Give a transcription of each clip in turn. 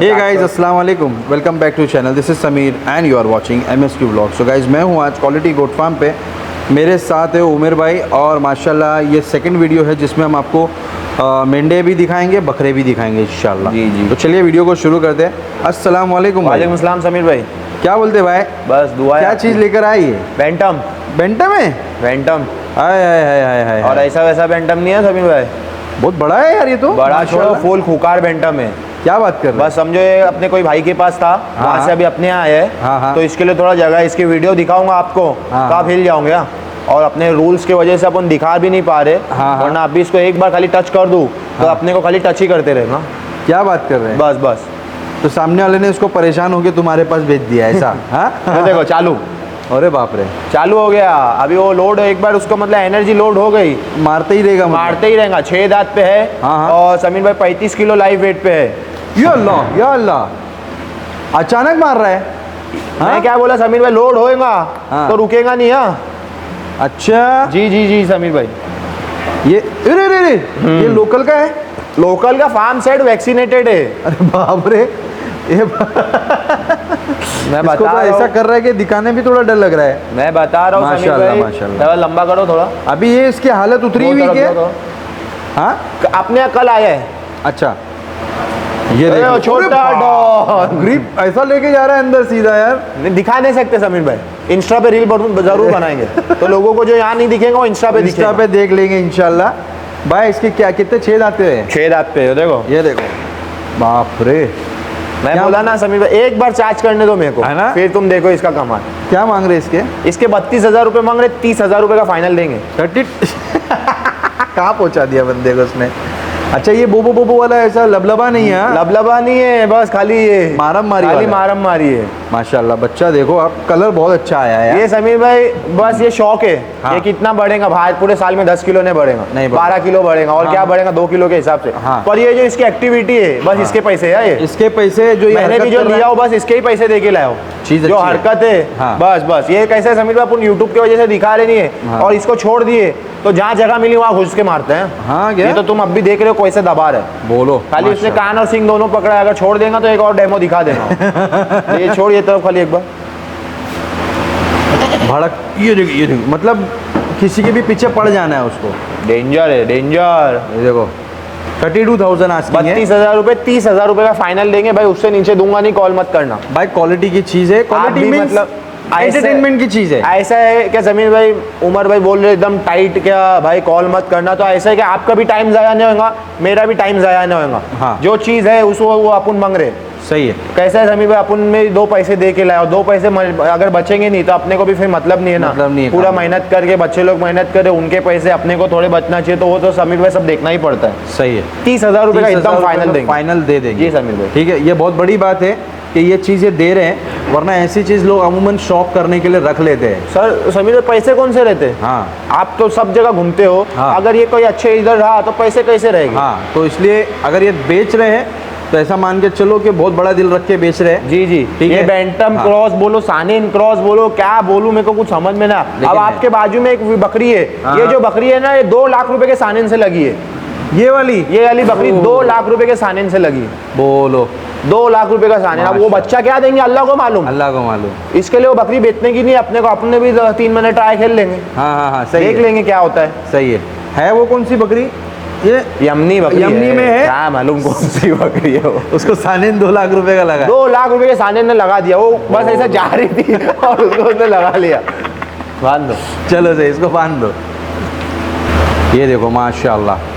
हे guys अस्सलाम वालेकुम, welcome back to channel. This is Sameer and you are watching MSQ vlog. So guys मैं हूँ आज क्वालिटी गोट फार्म पे। मेरे साथ है उमेर भाई और माशाल्लाह ये सेकंड वीडियो है जिसमें हम आपको मेंढे भी दिखाएंगे, बकरे भी दिखाएंगे इंशाल्लाह। जी। तो चलिए वीडियो को शुरू करते हैं। अस्सलाम वालेकुम। वालेकुम अस्सलाम समीर भाई। क्या बोलते भाई? बस दुआ। क्या चीज़ लेकर आई है? बैंटम। बेंटम है? बैंटम। हाय हाय हाय हाय हाय। और ऐसा वैसा बैंटम नहीं है समीर भाई, बहुत बड़ा है यार ये तो। बड़ा छोटा माशाल्लाह। फुल खुकार बैंटम है। क्या बात कर रहे बस समझो ये अपने कोई भाई के पास था, वहाँ से अभी अपने यहाँ आए हाँ। हैं, तो इसके लिए थोड़ा जगह, इसकी वीडियो दिखाऊंगा आपको तो आप हिल जाओगे। हाँ? और अपने रूल्स की वजह से अपन दिखा भी नहीं पा रहे, वरना अभी इसको एक बार खाली टच कर दूँ तो अपने को खाली टच ही करते रहेगा। क्या बात कर रहे हैं? बस तो सामने वाले ने इसको परेशान होकर तुम्हारे पास भेज दिया ऐसा? हाँ ये देखो चालू। अरे बाप रे, चालू हो गया। अभी वो लोड एक बार उसको मतलब एनर्जी लोड हो गई, मारते ही रहेगा मतलब। मारते ही रहेगा। 6 दांत पे है। हाँ। और समीर भाई 35 किलो लाइव वेट पे है। या अल्लाह या अल्लाह, अचानक मार रहा है। मैं क्या बोला समीर भाई, लोड होएगा तो रुकेगा नहीं। हाँ अच्छा जी समीर भाई। ये अरे रे रे, ये लोकल का है? लोकल का फार्म सेट वैक्सीनेटेड है। अरे बाप रे, ये मैं इसको बता तो रहा ऐसा हूँ, कर रहा है कि दिखाने भी थोड़ा डर लग रहा है। मैं बता रहा हूँ समीर माशाल्लाह, भाई। माशाल्लाह। थोड़ा लंबा करो थोड़ा। अभी ये इसकी हालत उतरी हुई क्या? हाँ अपने यहाँ कल आया है। अच्छा, ये अरे देखो छोटा डॉग ग्रिप ऐसा लेके जा रहा है अंदर सीधा यार। दिखा नहीं सकते समीर भाई, इंस्टा पे रील जरूर बनाएंगे तो लोगों को जो यहाँ नहीं दिखेगा वो इंस्टा पे इंस्टा पे देख लेंगे इंशाल्लाह। भाई इसके क्या कितने 6 दांत हैं? 6 दांत पे देखो। ये देखो, बाप रे। मैं क्या बोला ना समीर भाई, एक बार चार्ज करने दो मेरे को, है ना? फिर तुम देखो इसका कमाल। क्या मांग रहे इसके? इसके 32,000 रुपये मांग रहे, 30,000 रुपये का फाइनल देंगे। 30 कहाँ पहुँचा दिया बंदे को उसने। अच्छा ये बोबो बोबो वाला ऐसा लबलबा नहीं है? लबलबा नहीं है, बस खाली ये मारम मारी खाली वाला। मारम मारी है। माशाल्लाह बच्चा देखो आप, कलर बहुत अच्छा आया है यार। ये समीर भाई बस ये शौक है। हाँ। ये कितना बढ़ेगा भाई, पूरे साल में 10 किलो नहीं बढ़ेगा, नहीं 12 किलो बढ़ेगा। और हाँ। क्या बढ़ेगा, 2 किलो के हिसाब से। हाँ। पर ये जो इसकी एक्टिविटी है बस इसके पैसे है। ये इसके पैसे जो ये मैंने भी जो लिया हो बस इसके ही पैसे दे के लाया हो। चीज़ जो अच्छी है। हरकत है हाँ। बस ये कैसे समीर भाई अपन यूट्यूब की वजह से दिखा रहे नहीं है। हाँ। और इसको छोड़ दिए तो जहाँ जगह मिली वहाँ घुस के मारते हैं। हाँ क्या? ये तो तुम अब भी देख रहे हो कैसे दबा रहे। बोलो खाली उसने कान और सिंग दोनों पकड़ा है, अगर छोड़ देगा तो एक और डेमो दिखा देना। ये छोड़ ये तरफ खाली एक बार भड़क। ये देखो मतलब किसी के भी पीछे पड़ जाना है उसको। डेंजर है, डेंजर। ये देखो 32,000 आज की है। 32,000 रुपये, 30,000 रुपये का फाइनल देंगे भाई, उससे नीचे दूंगा नहीं, कॉल मत करना भाई क्वालिटी की चीज़ है, आप क्वालिटी भी मींस मतलब एंटरटेनमेंट की चीज़ है। ऐसा है क्या समीर भाई, उमर भाई बोल रहे एकदम टाइट, क्या भाई कॉल मत करना, तो ऐसा है कि आपका भी टाइम ज़ाया नहीं होगा, मेरा भी टाइम ज़ाया नहीं होगा। हाँ। जो चीज़ है उसको वो अपन मांग रहे। सही है। कैसा है समीर भाई, अपन में 2 पैसे दे के लाए और 2 पैसे अगर बचेंगे नहीं तो अपने को भी फिर मतलब नहीं है ना। मतलब नहीं है। पूरा मेहनत करके बच्चे लोग मेहनत करे, उनके पैसे अपने को थोड़े बचना चाहिए, तो वो तो समीर भाई सब देखना ही पड़ता है। सही है। 30,000 रुपये का 30,000 एकदम फाइनल देंगे। फाइनल दे देंगे। जी समीर भाई। ठीक है, ये बहुत बड़ी बात है कि ये चीज़ें दे रहे हैं, वरना ऐसी चीज़ लोग अमूमन शौक करने के लिए रख लेते हैं। सर समीर भाई पैसे कौन से रहते हैं? हाँ आप तो सब जगह घूमते हो। हाँ। अगर ये कोई अच्छे इधर रहा तो पैसे कैसे रहेंगे? हाँ, तो इसलिए अगर ये बेच रहे हैं तो ऐसा मान के चलो कि बहुत बड़ा दिल रख के बेच रहे हैं। जी ठीक ये है। बैंटम हाँ। क्रॉस बोलो, सानेन क्रॉस बोलो, क्या बोलूं मेरे को कुछ समझ में ना। लेकिन अब है। आपके बाजू में एक बकरी है, हाँ। ये जो बकरी है ना, ये 2 लाख रुपए के सानेन से लगी है। ये वाली बकरी ओह। 2 लाख रुपए के सानेन से लगी है। बोलो 2 लाख रुपए का सानेन। अब वो बच्चा क्या देंगे अल्लाह को मालूम। अल्लाह को मालूम। इसके लिए वो बकरी बेचने की नहीं, अपने को अपने भी 3 महीने ट्राई खेल लेंगे, हाँ सही देख है। लेंगे क्या होता है। सही है वो कौन सी बकरी? ये यमनी बकरी यमनी में है? क्या मालूम कौन सी बकरी है वो। उसको सानेन 2 लाख रुपए का लगा। 2 लाख रुपए के सानेन ने लगा दिया, वो बस ऐसा जा रही थी और उसको उसने लगा लिया। बांध दो। चलो सही, इसको बांध दो। ये देखो माशाल्लाह,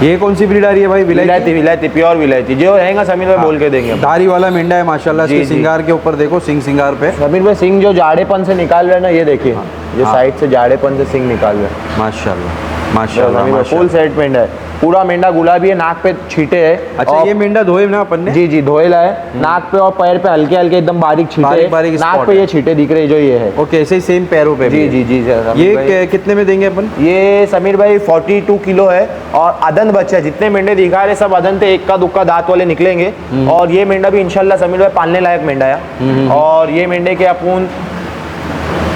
ये कौन सी ब्रीड आ रही है भाई? विलायती, विलायती, प्योर विलायती। जो रहेगा समीर भाई बोल के देंगे हम। धारी वाला मेंढा है माशाल्लाह। जी, इसके जी। सिंगार के ऊपर देखो, सिंग सिंगार पे समीर भाई सिंग जो जाड़ेपन से निकाल रहे हैं ना, ये देखिए जो हाँ। साइड से जाड़ेपन से सिंग निकाल रहे हैं। माशाल्लाह माशाल्लाह फुल माशाल्लाह। सेट मेंढा है, पूरा मेंढा गुलाबी है, नाक पे छींटे है। अच्छा और- ये मेंढा धोए ना अपन ने? जी धोएला है, नाक पे और पैर पे हल्के हल्के एकदम बारीक छींटे बारीक हैं। बारीक नाक spot पे है। ये छींटे दिख रहे जो ये है। ओके, ऐसे ही सेम पैरों पे भी जी है। समीर ये भाई। कितने में देंगे अपन? ये समीर भाई 42 किलो है और अदन बच्चा है। जितने मेंढे दिखा रहे सब अदन थे, इक्का दुक्का दांत वाले निकलेंगे। और ये मेंढा भी इंशाल्लाह समीर भाई पालने लायक मेंढा है। और ये मेंढे के अपन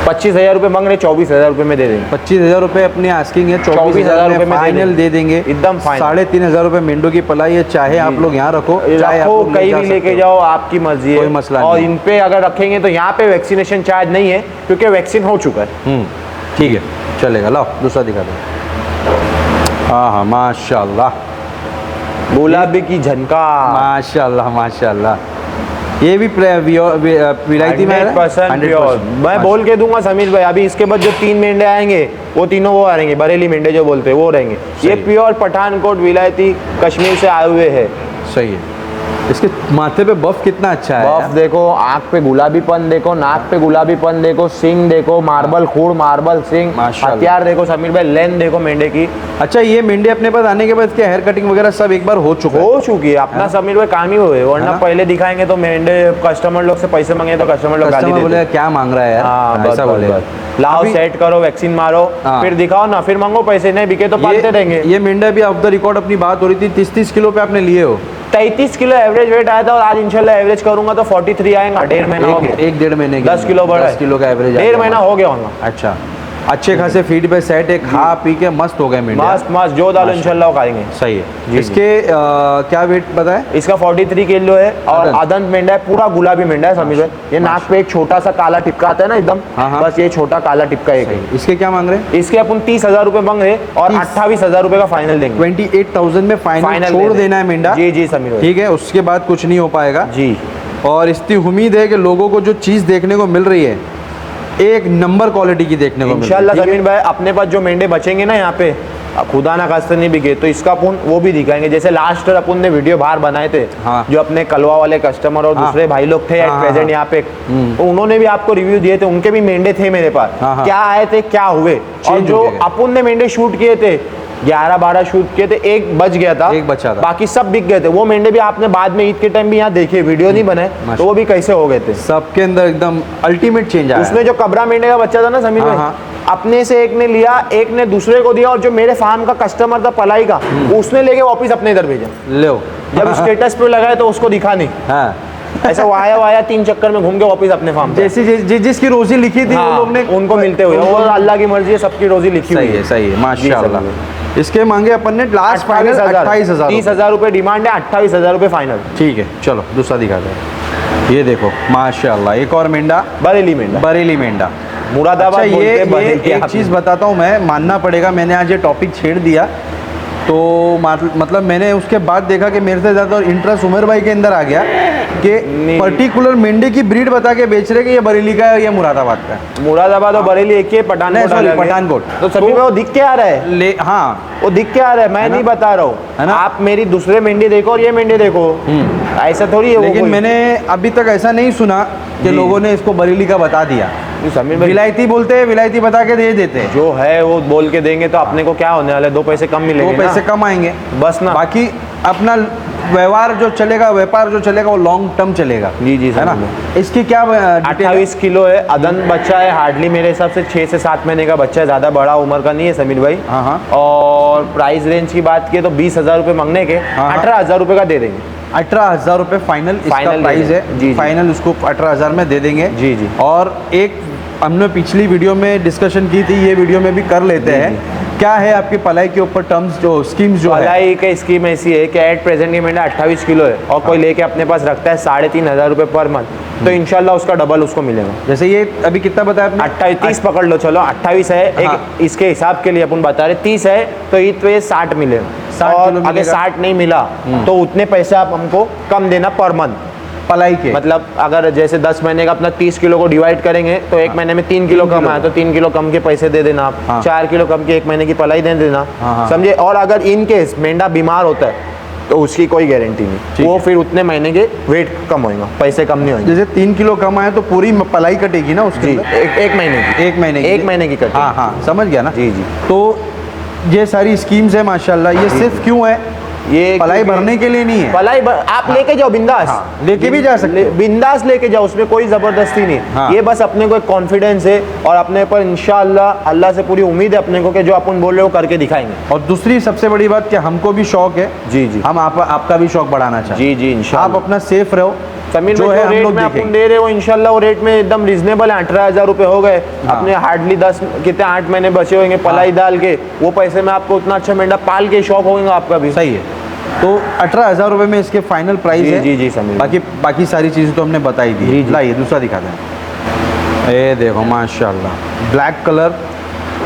25,000 रुपये मांग रहे, 24,000 रुपये में दे देंगे। 25,000 रुपये अपनी आस्किंग है, 24,000 रुपये में फाइनल दे देंगे, एकदम फाइनल। 3,500 रुपये मेंढो की पलाई है, चाहे आप लोग यहाँ रखो, चाहे आप लोग कहीं भी लेके जाओ, आपकी मर्जी है, कोई मसला और नहीं। इन पे अगर रखेंगे तो यहाँ पे वैक्सीनेशन चार्ज नहीं है, क्योंकि वैक्सीन हो चुका है। ठीक है, चलेगा। लाओ दूसरा दिखा दो। हाँ हाँ, माशाल्लाह, गुलाबी की झनका, माशाल्लाह माशाल्लाह। ये भी विलायती में है, 100% प्योर। मैं बोल के दूंगा समीर भाई, अभी इसके बाद जो 3 मेंढे आएंगे वो तीनों वो आएंगे, बरेली मेंढे जो बोलते हैं वो रहेंगे। ये प्योर पठानकोट विलायती कश्मीर से आए हुए हैं। सही है। इसके माथे पे बफ कितना अच्छा है, बफ देखो, आँख पे गुलाबीपन देखो, नाक पे गुलाबीपन देखो, सिंग देखो, मार्बल खूर, मार्बल सिंग, हथियार देखो समीर भाई, लेंथ देखो मेंढे की। अच्छा, ये मेंढे अपने पास आने के बाद इसके हेयर कटिंग वगैरह सब एक बार हो चुकी है अपना समीर भाई काम ही हुए, वरना पहले दिखाएंगे तो मेंढे कस्टमर लोग से पैसे मांगे तो कस्टमर लोग गाली बोले क्या मांग रहा है यार। हाँ, ऐसा बोले लाओ सेट करो, वैक्सीन मारो, फिर दिखाओ ना, फिर मांगो पैसे, नहीं बिके तो पालते रहेंगे। ये मेंढा भी ऑफ द रिकॉर्ड अपनी बात हो रही थी, 30-30 किलो पे आपने लिए हो। 33 किलो एवरेज वेट आया था, और आज इंशाल्लाह एवरेज करूंगा तो 43 आएगा। 1.5 महीना हो गया, 1-1.5 महीने 10 किलो बढ़ा, 10 किलो का एवरेज, 1.5 महीना हो गया होगा। अच्छा, अच्छे खासे फीड पे सेट है, खा पी के मस्त हो गए मेंढे, मस्त जो डालो इंशाल्लाह खाएंगे। सही है। इसके क्या वेट पता है? इसका 43 किलो है, और अदंत मेंढा है, पूरा गुलाबी मेंढा है समीर भाई। ये नाक पे एक छोटा सा काला टिपका आता है ना एकदम, बस ये छोटा काला टिपका एक है। इसके क्या मांग रहे हैं? इसके अपन 30,000 रुपये मांग रहे, और 28,000 रुपये का फाइनल देंगे। 28,000 में फाइनल छोड़ देना है मेंढा। जी जी समीर भाई, ठीक है, उसके बाद कुछ नहीं हो पाएगा जी। और इतनी उम्मीद है कि लोगों को जो चीज़ देखने को मिल रही है, एक नंबर क्वालिटी की देखने को मिल रही है। इंशाल्लाह समीर भाई, अपने पास जो मेंढे बचेंगे ना यहाँ पे, खुदा ना खास्ते नहीं बिके तो इसका अपन वो भी दिखाएंगे। जैसे लास्ट अपन ने वीडियो बाहर बनाए थे, जो अपने कलवा वाले कस्टमर और दूसरे भाई लोग थे एट प्रेजेंट यहाँ पे, तो उन्होंने भी आपको रिव्यू दिए थे, उनके भी मेंढे थे मेरे पास, क्या आए थे क्या हुए। और जो अपन ने मेंढे शूट किए थे 11-12 शूट किए थे, एक बच गया था, एक बचा था, बाकी सब बिक गए थे। वो मेंढे भी आपने बाद में ईद के टाइम भी यहाँ देखे, वीडियो नहीं बनाए तो वो भी कैसे हो गए थे। सबके अंदर एकदम अल्टीमेट चेंज आया। उसमें जो कबरा मेंढे का बच्चा था ना समीर भाई, अपने से एक ने लिया, एक ने दूसरे को दिया, और जो मेरे फार्म का कस्टमर था पलाई का, उसने लेके वापस अपने इधर भेजा। लो, जब स्टेटस पे लगाया तो उसको दिखा नहीं, हाँ, ऐसा वाया 3 चक्कर में घूम के वापस अपने फार्म पे। जैसी जिसकी रोजी लिखी थी वो लोग ने उनको मिलते हुए, और अल्लाह की मर्जी है, सबकी रोजी लिखी हुई है। सही है माशाल्लाह। इसके मांगे अपन ने लास्ट फाइनल 28,000, 30,000 रुपये डिमांड है, 28,000 रुपये फाइनल। ठीक है, चलो दूसरा दिखा दे। ये देखो माशाल्लाह, एक और मेंढा, बरेली मेंढा मुरादाबाद। अच्छा, ये एक चीज़ बताता हूँ, मैं मानना पड़ेगा, मैंने आज ये टॉपिक छेड़ दिया तो मतलब मैंने उसके बाद देखा कि मेरे से ज़्यादा इंटरेस्ट उमर भाई के अंदर आ गया कि पर्टिकुलर मेंढे की ब्रीड बता के बेच रहे कि ये बरेली का है या मुरादाबाद का है। मुरादाबाद और बरेली एक ही है, पठानकोट। तो सभी में वो दिख के आ रहा है, हाँ वो दिख के आ रहा है, मैं नहीं बता रहा हूँ। आप मेरी दूसरे मेंढी देखो और ये मेंढी देखो, ऐसा थोड़ी है। लेकिन मैंने अभी तक ऐसा नहीं सुना कि लोगों ने इसको बरेली का बता दिया। विलायती बोलते हैं, विलायती बता के दे देते हैं, जो है वो बोल के देंगे तो अपने को क्या होने वाला है, 2 पैसे कम मिलेंगे, 2 पैसे कम आएंगे बस ना। बाकी अपना व्यवहार जो चलेगा, व्यापार जो चलेगा वो लॉन्ग टर्म चलेगा। जी जी है ना। इसकी क्या 28 किलो है, अदन बच्चा है, हार्डली मेरे हिसाब से 6 से 7 महीने का बच्चा है, ज़्यादा बड़ा उम्र का नहीं है समीर भाई। और प्राइस रेंज की बात की तो 20,000 रुपये मांगने के 18,000 रुपये का दे देंगे। 18,000 रुपये फाइनल इसका प्राइस है जी। फाइनल उसको 18,000 में दे देंगे जी जी। और एक हमने पिछली वीडियो में डिस्कशन की थी, ये वीडियो में भी कर लेते हैं। क्या है आपकी पलाई के ऊपर टर्म्स जो स्कीम्स जो पलाई की स्कीम ऐसी है कि एट प्रेजेंट की मेंढा 28 किलो है और कोई लेके अपने पास रखता है 3,500 रुपये पर मंथ, तो इंशाल्लाह उसका डबल उसको मिलेगा। जैसे ये अभी कितना बताया आपने? 28, 30 पकड़ लो, चलो 28 है एक इसके हिसाब के लिए अपन बता रहे, 30 है तो ईद पे 60 मिलेगा, और अगर 60 नहीं मिला तो उतने पैसे आप हमको कम देना पर मंथ पलाई के। मतलब अगर जैसे 10 महीने का अपना 30 किलो को डिवाइड करेंगे तो एक महीने में 3 किलो कम आया तो 3 किलो कम के पैसे दे देना आप। 4 किलो कम के 1 महीने की पलाई दे देना, समझे। और अगर इन केस मेंढा बीमार होता है तो उसकी कोई गारंटी नहीं, वो फिर उतने महीने के वेट कम होएगा, पैसे कम नहीं होंगे। जैसे 3 किलो कम आए तो पूरी पलाई कटेगी ना उसकी? एक महीने की कटेगी। हाँ समझ गया ना जी जी। तो ये सारी स्कीम्स है माशाल्लाह। ये सिर्फ क्यों है? ये पलाई भरने के लिए नहीं है, पलाई आप लेके जाओ बिंदास, लेके भी जा सकते, बिंदास लेके जाओ, उसमें कोई जबरदस्ती नहीं। ये बस अपने को एक कॉन्फिडेंस है और अपने पर इंशाअल्लाह अल्लाह से पूरी उम्मीद है अपने को कि जो अपन बोल रहे हो करके दिखाएंगे। और दूसरी सबसे बड़ी बात कि हमको भी शौक है, जी जी, हम आपका भी शौक बढ़ाना चाहते हैं। जी जी इंशाअल्लाह। आप अपना सेफ रहो, समीर जो भाई है जो हम रेट लोग में अपन देखेंगे। दे रहे हो इंशाल्लाह वो रेट में एकदम रिजनेबल है। 18,000 रुपये हो गए अपने, हार्डली 10 कितने 8 महीने बचे होंगे पलाई डाल के, वो पैसे में आपको उतना अच्छा मेंढा पाल के शौक होगा आपका भी। सही है। तो 18,000 रुपये में इसके फाइनल प्राइस जी, है। जी, जी, समीर बाकी बाकी सारी चीज़ें तो हमने बताई दी। जी, जी। लाइए दूसरा दिखा दें। ये देखो माशाल्लाह ब्लैक कलर,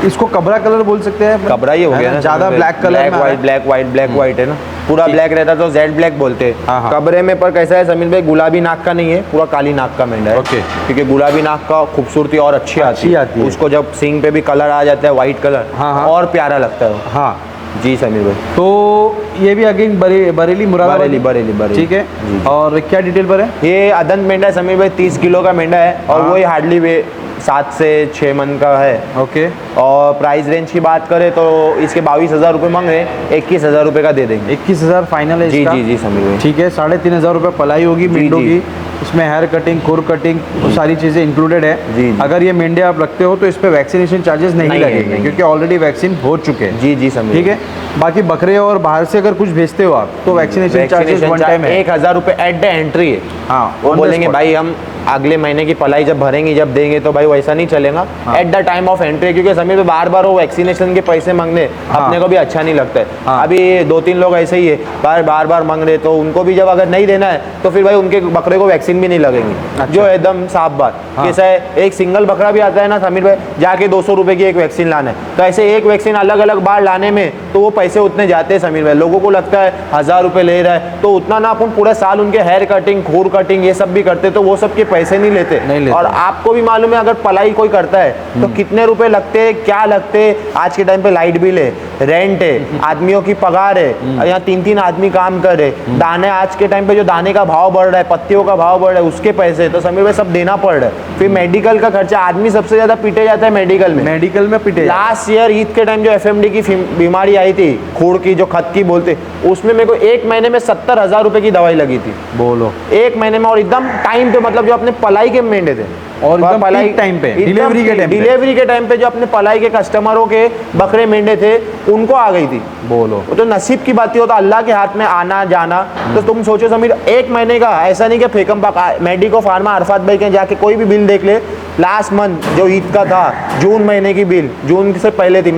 इसको कबरा कलर बोल सकते हैं। कबरा ही हो गया ना, ज़्यादा ब्लैक कलर में white black white black white है ना, पूरा ब्लैक रहता तो जेड ब्लैक बोलते हैं। हाँ, हाँ। कबरे में पर कैसा है समीर भाई, गुलाबी नाक का नहीं है, पूरा काली नाक का मेंढा है। ओके। क्योंकि गुलाबी नाक का खूबसूरती और अच्छी आती आती है। उसको जब सींग पे भी कलर आ जाता है व्हाइट कलर, हाँ, हाँ। और प्यारा लगता है वो। हाँ। जी समीर भाई। तो ये भी अगेन बरेली मुरादाबादी। बरेली। ठीक है। जी। और क्या डिटेल पर है? ये अदंत मेंढा है समीर भाई, 30 किलो का मेंढा है और हाँ। वही हार्डली वे 7 से 6 मन का है। ओके। और प्राइस रेंज की बात करें तो इसके 22,000 रुपये मांग रहे हैं, 21,000 रुपये का दे देंगे। 21,000 फाइनल है जी इसका। जी जी समीर भाई। ठीक है। 3,500 रुपये पलाई होगी जी, मेंढों जी। की। इसमें हेयर कटिंग, खुर कटिंग, वो सारी चीज़ें इंक्लूडेड है। जी, जी। अगर ये मेंढे आप रखते हो तो इस पे वैक्सीनेशन चार्जेस नहीं नहीं है, लगेंगे, नहीं। क्योंकि ऑलरेडी वैक्सीन हो चुके हैं। जी जी समीर। ठीक है। बाकी बकरे और बाहर से अगर कुछ भेजते हो आप तो वैक्सीनेशन चार्जेस वन टाइम है। 1,000 रुपये एट द एंट्री है। हाँ, वो on the बोलेंगे spot। भाई हम अगले महीने की पलाई जब भरेंगे जब देंगे तो भाई वैसा नहीं चलेगा। हाँ। At the time of entry, क्योंकि समीर पे बार बार वो वैक्सीनेशन के पैसे मांगने हाँ। अपने को भी अच्छा नहीं लगता है। हाँ। अभी 2-3 लोग ऐसे ही है, बार बार मांग रहे, तो उनको भी जब अगर नहीं देना है तो फिर भाई उनके बकरे को वैक्सीन भी नहीं लगेंगी। अच्छा। जो एकदम साफ बात। हाँ। कैसा है, एक सिंगल बकरा भी आता है ना समीर भाई, जाके 200 रुपए की एक वैक्सीन लाना है, तो ऐसे एक वैक्सीन अलग अलग बार लाने में तो वो पैसे उतने जाते हैं समीर भाई। लोगों को लगता है 1,000 रुपये ले रहा है, तो उतना ना अपन पूरा साल उनके हेयर कटिंग, खूर कटिंग ये सब भी करते, तो वो सब के पैसे नहीं लेते। और आपको भी मालूम है अगर पलाई कोई करता है तो कितने रुपए लगते हैं, क्या लगते हैं। आज के टाइम पे लाइट बिल है, रेंट है, आदमियों की पगार है, यहाँ 3-3 आदमी काम कर रहे, दाने आज के टाइम पे जो दाने का भाव बढ़ रहा है, पत्तियों का भाव बढ़ रहा है, उसके पैसे तो समीर भाई सब देना पड़ रहा है। फिर मेडिकल का खर्चा, आदमी सबसे ज्यादा पिटे जाता है मेडिकल में पिटे। लास्ट ईयर ईद के टाइम जो FMD की बीमारी आई थी, खूड़ की, जो खत की बोलते, उसमें मेरे को 1 महीने में 70,000 रुपए की दवाई लगी थी। बोलो 1 महीने में, और एकदम टाइम पे, मतलब जो अपने पलाई के मेंढे थे और एकदम peak time पे, डिलीवरी के टाइम पे जो अपने पलाई के कस्टमरों के बकरे मेंढे थे उनको आ गई थी। बोलो। वो तो नसीब की बात ही होता, अल्लाह के हाथ में आना जाना। तो तुम सोचो समीर, 1 महीने का, ऐसा नहीं कि फेकम पाक, मेडिको फार्मा अरफात भाई के जाके कोई भी बिल देख ले, लास्ट मंथ जो ईद का था, जून महीने की बिल, जून से पहले थी,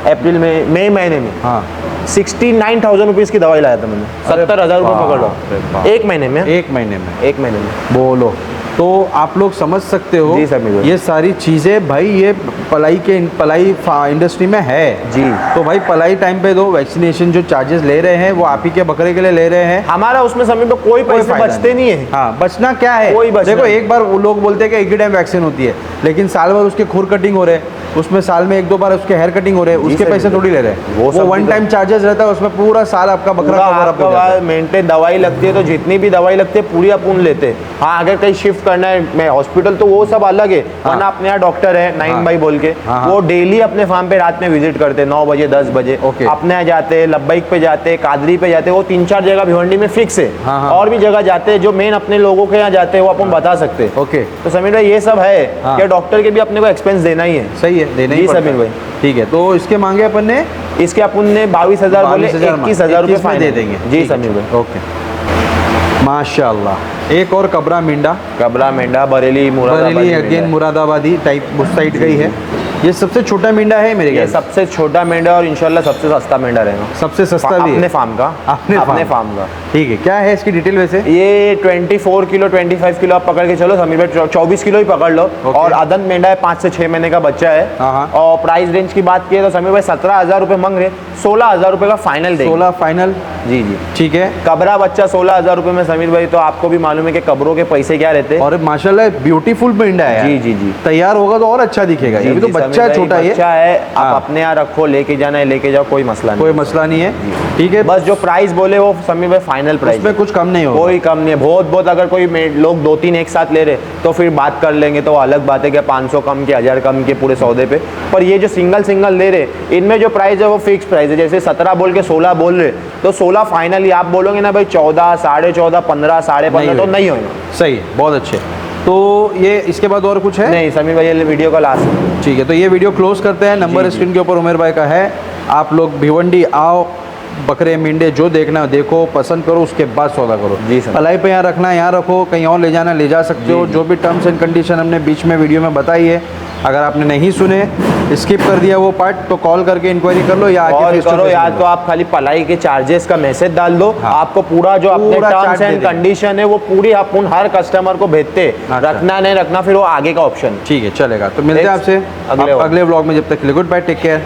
अप्रैल में, मई महीने में, हाँ 69,000 रुपीज़ की दवाई लाया था मैंने। 70,000 रुपये पकड़ लो 1 महीने में। 1 महीने में। 1 महीने में। बोलो। तो आप लोग समझ सकते हो जी समीर भाई। ये सारी चीज़ें भाई, ये पलाई इंडस्ट्री में है जी। तो भाई पलाई टाइम पे दो, वैक्सीनेशन जो चार्जेस ले रहे हैं वो आप ही के बकरे के लिए ले रहे हैं। हमारा उसमें समीर पे कोई पैसे फायदा बचते नहीं है। हाँ, बचना क्या है, कोई बचना देखो नहीं। एक बार वो लोग बोलते हैं कि एक ही टाइम वैक्सीन होती है, लेकिन साल भर उसके खुर कटिंग हो रहे हैं, उसमें साल में 1-2 बार उसके हेयर कटिंग हो रहे हैं, उसके सर, पैसे थोड़ी ले रहे हैं। वो वो सब वन भी टाइम चार्जेस रहता है, उसमें पूरा साल आपका बकरा पूरा cover up हो जाता है। आपका मेंटेन दवाई लगती है, तो जितनी भी दवाई लगती है पूरी अपन लेते हैं। हाँ, अगर कहीं शिफ्ट करना है मैं हॉस्पिटल तो वो सब अलग है। वरना अपने यहाँ डॉक्टर है नाइम भाई बोल के, वो डेली अपने फार्म पे रात में विजिट करते हैं 9 बजे 10 बजे। ओके। अपने यहाँ जाते हैं, लब्बैक पे जाते हैं, कादरी पे जाते हैं, वो 3-4 जगह भिवंडी में फिक्स है। हाँ। और भी जगह जाते हैं, जो मेन अपने लोगों के यहाँ जाते हैं वो अपन बता सकते हैं। ओके। तो समीर भाई ये सब है हाँ। कि डॉक्टर के भी अपने को एक्सपेंस देना ही है। सही है, देना ही जी पड़ता समीर है। भाई। ठीक है, तो इसके मांगे अपन ने इसके अपन ने 22,000 बोले, 21,000 रुपये 21 में दे देंगे। जी ठीक है, समीर भाई। ओके। माशाल्लाह, एक और कबरा मेंढा, कबरा मेंढा बरेली बरेली अगेन मुरादाबादी टाइप उस साइड का ही है। ये सबसे छोटा मेंढा है मेरे ये ख्याल से। सबसे छोटा मेंढा और इंशाल्लाह सबसे सस्ता मेंढा रहेगा। सबसे सस्ता भी अपने है फार्म का। अपने फार्म का। ठीक है, क्या है इसकी डिटेल वैसे? ये 24 किलो 25 किलो आप पकड़ के चलो समीर भाई, 24 किलो ही पकड़ लो। ओके। और अदंत मेंढा है, 5 से 6 महीने का बच्चा है। हाँ। और प्राइस रेंज की बात की तो समीर भाई 17,000 रुपये मांग रहे, 16,000 रुपये का फाइनल देंगे। 16 फाइनल। जी जी। ठीक है। कबरा बच्चा 16,000 रुपये में समीर भाई, तो आपको भी मालूम है कि कबरों के पैसे क्या रहते हैं। और माशाल्लाह ब्यूटीफुल मेंढा है यार। जी जी जी। तैयार होगा तो और अच्छा दिखेगा। जी, अभी तो जी, बच्चा समीर भाई, छोटा है, बच्चा है, हाँ। आप अपने यहाँ रखो, लेके जाना है लेके जाओ, कोई मसला नहीं। कोई मसला नहीं है। ठीक है, बस जो प्राइस बोले वो समीर भाई फाइनल प्राइस उसमें कुछ कम नहीं होगा। कोई कम नहीं है। बहुत अगर कोई लोग 2-3 एक साथ ले रहे तो फिर बात कर लेंगे, तो अलग बात है कि 500 कम के 1000 कम के पूरे सौदे पे। पर ये जो सिंगल ले रहे, इनमें जो प्राइस है वो फिक्स प्राइस है। जैसे 17 बोल के 16 बोल रहे, तो 16 फाइनली। आप बोलोगे ना भाई 14, 14.5, 15, 15.5 तो नहीं होगा। सही है, बहुत अच्छे। तो ये इसके बाद और कुछ है? नहीं समीर भाई, ये वीडियो का लास्ट। ठीक है, तो ये वीडियो क्लोज करते हैं। नंबर जी, स्क्रीन के ऊपर उमेर भाई का है, आप लोग भिवंडी आओ, बकरे मेंढे जो देखना है देखो, पसंद करो, उसके बाद सौदा करो। जी सर। पलाई पे यहाँ रखना है, यहाँ रखो, कहीं और ले जाना ले जा सकते हो। जो भी टर्म्स एंड कंडीशन हमने बीच में वीडियो में बताई है, अगर आपने नहीं सुने, स्किप कर दिया वो पार्ट, तो कॉल करके इंक्वायरी कर लो या आके कॉल face to करो, face या मिलो। तो आप खाली पलाई के चार्जेस का मैसेज डाल दो। हाँ। आपको पूरा जो अपने पूरा टर्म्स चार्ट दे एंड देंगे। कंडीशन है वो पूरी अपन हर कस्टमर को भेजते। अच्छा। रखना नहीं रखना फिर वो आगे का ऑप्शन। ठीक है, चलेगा। तो मिलते हैं Next, आपसे अगले अगले व्लॉग में। जब तक के लिए गुड बाय, टेक केयर।